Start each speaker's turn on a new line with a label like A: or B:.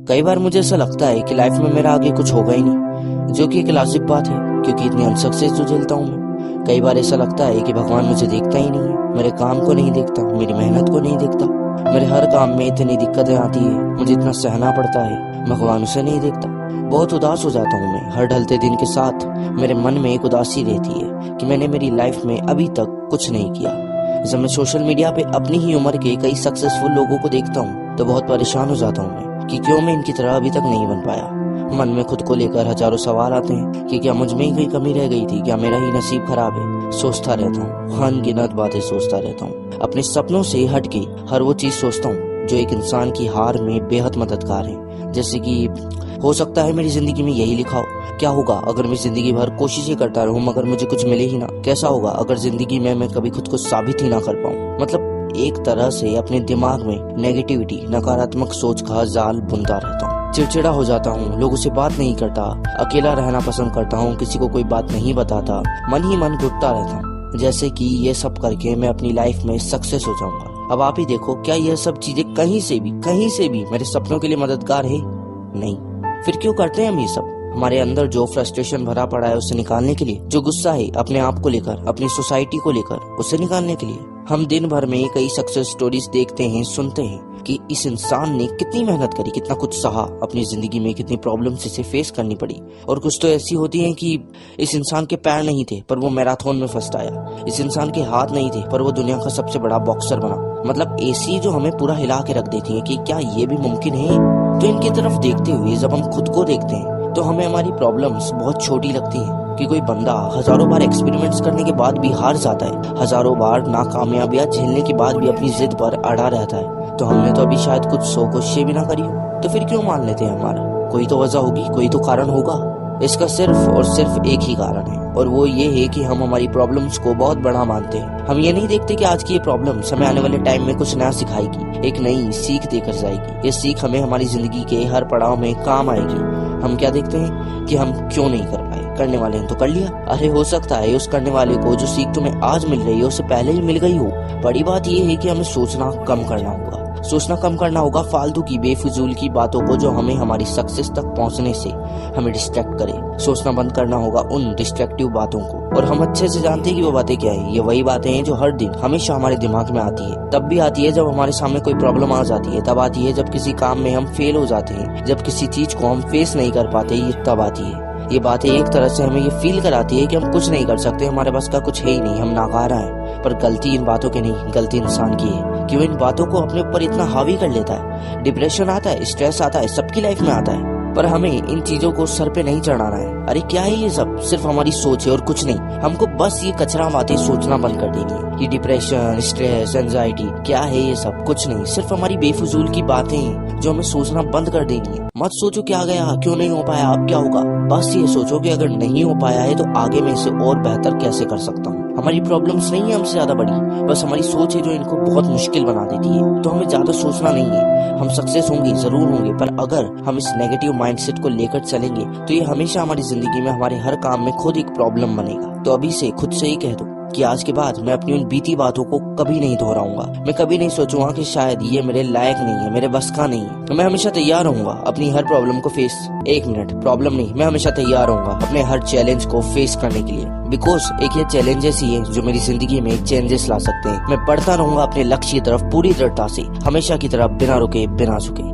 A: कई बार मुझे ऐसा लगता है कि लाइफ में मेरा आगे कुछ होगा ही नहीं, जो कि एक लॉजिक बात है क्योंकि इतनी अनसक्सेस जो झेलता हूँ मैं। कई बार ऐसा लगता है कि भगवान मुझे देखता ही नहीं है, मेरे काम को नहीं देखता, मेरी मेहनत को नहीं देखता। मेरे हर काम में इतनी दिक्कतें आती है, मुझे इतना सहना पड़ता है, भगवान उसे नहीं देखता। बहुत उदास हो जाता हूँ मैं। हर ढलते दिन के साथ मेरे मन में एक उदासी रहती है कि मैंने मेरी लाइफ में अभी तक कुछ नहीं किया। जब मैं सोशल मीडिया पे अपनी ही उम्र के कई सक्सेसफुल लोगों को देखता हूँ तो बहुत परेशान हो जाता हूँ मैं कि क्यों मैं इनकी तरह अभी तक नहीं बन पाया। मन में खुद को लेकर हजारों सवाल आते हैं कि क्या मुझ में ही कोई कमी रह गई थी, क्या मेरा ही नसीब खराब है। सोचता रहता हूँ, अनगिनत बातें सोचता रहता हूँ। अपने सपनों से हट के हर वो चीज सोचता हूँ जो एक इंसान की हार में बेहद मददगार है। जैसे कि हो सकता है मेरी जिंदगी में यही लिखा हो, क्या होगा अगर मैं जिंदगी भर कोशिशें करता रहूं मगर मुझे कुछ मिले ही ना। कैसा होगा अगर जिंदगी में मैं कभी खुद को साबित ही ना कर पाऊं। मतलब एक तरह से अपने दिमाग में नेगेटिविटी, नकारात्मक सोच का जाल बुनता रहता हूँ। चिड़चिड़ा हो जाता हूँ, लोगों से बात नहीं करता, अकेला रहना पसंद करता हूँ, किसी को कोई बात नहीं बताता, मन ही मन घुटता रहता हूँ जैसे कि ये सब करके मैं अपनी लाइफ में सक्सेस हो जाऊंगा। अब आप ही देखो, क्या यह सब चीजें कहीं से भी मेरे सपनों के लिए मददगार है? नहीं। फिर क्यों करते हैं हम ये सब? हमारे अंदर जो फ्रस्ट्रेशन भरा पड़ा है उसे निकालने के लिए, जो गुस्सा है अपने आप को लेकर, अपनी सोसाइटी को लेकर, उसे निकालने के लिए। हम दिन भर में कई सक्सेस स्टोरीज देखते हैं, सुनते हैं कि इस इंसान ने कितनी मेहनत करी, कितना कुछ सहा, अपनी जिंदगी में कितनी प्रॉब्लम्स इसे फेस करनी पड़ी। और कुछ तो ऐसी होती हैं कि इस इंसान के पैर नहीं थे पर वो मैराथन में फर्स्ट आया, इस इंसान के हाथ नहीं थे पर वो दुनिया का सबसे बड़ा बॉक्सर बना। मतलब ऐसी जो हमें पूरा हिला के रख देती है कि क्या ये भी मुमकिन है। तो इनकी तरफ देखते हुए जब हम खुद को देखते हैं तो हमें हमारी प्रॉब्लम्स बहुत छोटी लगती हैं कि कोई बंदा हजारों बार एक्सपेरिमेंट्स करने के बाद भी हार जाता है, हजारों बार नाकामयाबियां झेलने के बाद भी अपनी जिद पर अड़ा रहता है। तो हमने तो अभी शायद कुछ 100 कोशिशें भी ना करी हो, तो फिर क्यों मान लेते हैं हमारा? कोई तो वजह होगी, कोई तो कारण होगा। इसका सिर्फ और सिर्फ एक ही कारण है और वो ये है कि हम हमारी प्रॉब्लम्स को बहुत बड़ा मानते हैं। हम ये नहीं देखते कि आज की ये प्रॉब्लम्स हमें आने वाले टाइम में कुछ नया सिखाएगी, एक नई सीख देकर जाएगी। ये सीख हमें हमारी जिंदगी के हर पड़ाव में काम आएगी। हम क्या देखते हैं कि हम क्यों नहीं कर पाए, करने वाले हैं तो कर लिया। अरे हो सकता है उस करने वाले को जो सीख तुम्हें आज मिल रही है उससे पहले ही मिल गई हो। बड़ी बात ये है कि हमें सोचना कम करना होगा। सोचना कम करना होगा फालतू की, बेफिजूल की बातों को जो हमें हमारी सक्सेस तक पहुंचने से हमें डिस्ट्रैक्ट करे। सोचना बंद करना होगा उन डिस्ट्रैक्टिव बातों को। और हम अच्छे से जानते हैं कि वो बातें क्या है। ये वही बातें हैं जो हर दिन हमेशा हमारे दिमाग में आती है। तब भी आती है जब हमारे सामने कोई प्रॉब्लम आ जाती है, तब आती है जब किसी काम में हम फेल हो जाते हैं, जब किसी चीज को हम फेस नहीं कर पाते, ये तब आती है। ये बातें एक तरह से हमें ये फील कराती है कि हम कुछ नहीं कर सकते, हमारे पास का कुछ है ही नहीं, हम नाकारा हैं। पर गलती इन बातों की नहीं, गलती इंसान की है कि वो इन बातों को अपने ऊपर इतना हावी कर लेता है। डिप्रेशन आता है, स्ट्रेस आता है, सबकी लाइफ में आता है, पर हमें इन चीजों को सर पे नहीं चढ़ाना है। अरे क्या है ये सब? सिर्फ हमारी सोच है और कुछ नहीं। हमको बस ये कचरा बातें सोचना बंद कर देनी है। ये डिप्रेशन, स्ट्रेस, एंजाइटी क्या है? ये सब कुछ नहीं, सिर्फ हमारी बेफिजूल की बातें हैं जो हमें सोचना बंद कर देनी है। मत सोचो क्या गया, क्यों नहीं हो पाया, अब क्या होगा। बस ये सोचो कि अगर नहीं हो पाया है तो आगे मैं इसे और बेहतर कैसे कर सकता हूँ। हमारी प्रॉब्लम्स नहीं है हमसे ज्यादा बड़ी, बस हमारी सोच है जो इनको बहुत मुश्किल बना देती है। तो हमें ज्यादा सोचना नहीं है। हम सक्सेस होंगे, जरूर होंगे, पर अगर हम इस नेगेटिव माइंडसेट को लेकर चलेंगे तो ये हमेशा हमारी जिंदगी में, हमारे हर काम में खुद एक प्रॉब्लम बनेगा। तो अभी से खुद से ही कह दो कि आज के बाद मैं अपनी उन बीती बातों को कभी नहीं दोहराऊंगा। मैं कभी नहीं सोचूंगा कि शायद ये मेरे लायक नहीं है, मेरे बस का नहीं है। तो मैं हमेशा तैयार रहूंगा अपनी हर प्रॉब्लम को फेस, एक मिनट प्रॉब्लम नहीं, मैं हमेशा तैयार रहूंगा अपने हर चैलेंज को फेस करने के लिए। बिकॉज एक ये चैलेंजेस ही है जो मेरी जिंदगी में चेंजेस ला सकते हैं। मैं बढ़ता रहूंगा अपने लक्ष्य की तरफ पूरी दृढ़ता से, हमेशा की तरफ, बिना रुके बिना झुके।